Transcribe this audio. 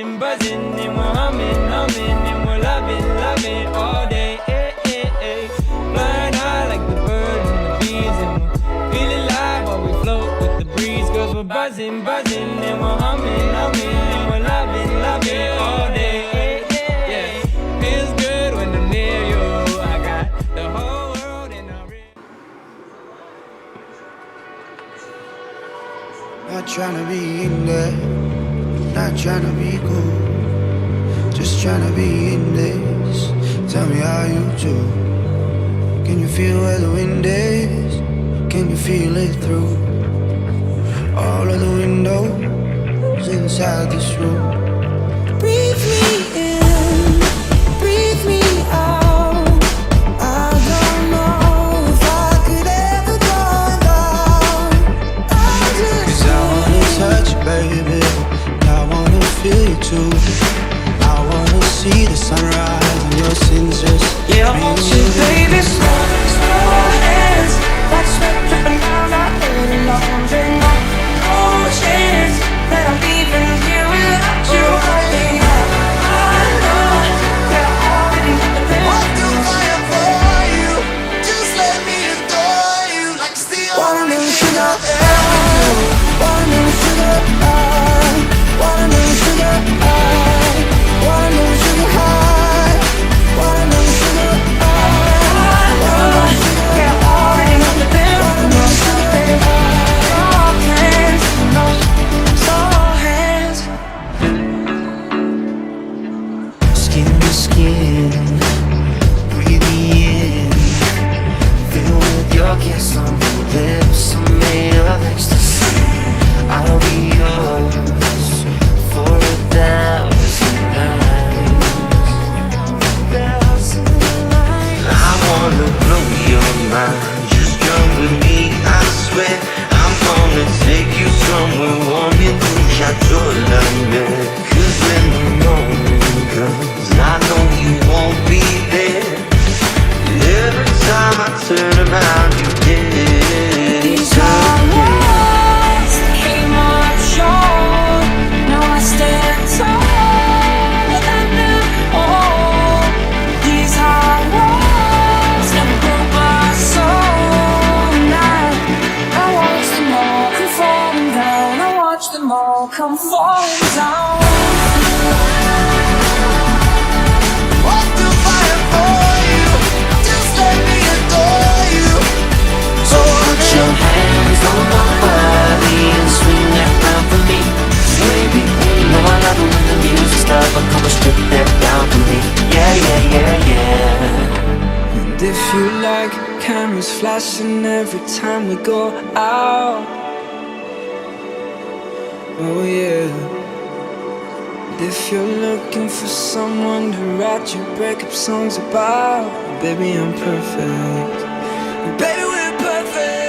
buzzing, buzzing, and we're humming, humming, and we're loving, loving all day. Flying high like the birds and the bees, and we're feeling alive while we float with the breeze. 'Cause we're buzzing, buzzing, and we're humming, humming, and we're loving, loving all day. Feels good when I'm near you. I got the whole world in a ring. Not tryna be in there, not tryna be cool, just tryna be in this. Tell me how you do. Can you feel where the wind is? Can you feel it through all of the windows inside this room? Breathe me in, breathe me out. I don't know if I could ever go down. Cause I wanna touch you, baby, and I wanna feel you too. I wanna see the sunrise and your sins just yeah, I want you, baby, slow, slow hands, like sweat dripping down my head and laundry. No chance that I'm leaving here without you. I know that I already know the I'll do fire for you. Just let me adore you like steel. Wanna know sugar, wanna know sugar high, wanna know sugar high, wanna know sugar high, wanna know sugar high, wanna know sugar high. yeah, I already know the bill. No sugar, soft hands, no soft hands. Skin to skin, breathe me in. Feel with your kiss on your lips, I'm made of ecstasy. I'll be yours for 1,000 nights. I wanna blow your mind, just come with me, I swear. I'm gonna take you somewhere warm, you can shut your love. 'Cause when the moment comes, I know you won't be there. Every time I turn around, you did. These are walls that came up short. Now I stand tall without them. Oh, these are walls that broke my soul. Now I watch them all come falling down. I watch them all come falling down. I'll do fire for you. Just let me adore you. So put your hands on my body and swing that round for me, baby. You know I love it when the music's loud, but come and strip that down for me. Yeah, yeah, yeah, yeah. And if you like cameras flashing every time we go out, oh yeah. And if you're looking for someone to write your breakup songs about, baby, I'm perfect. Baby, we're perfect.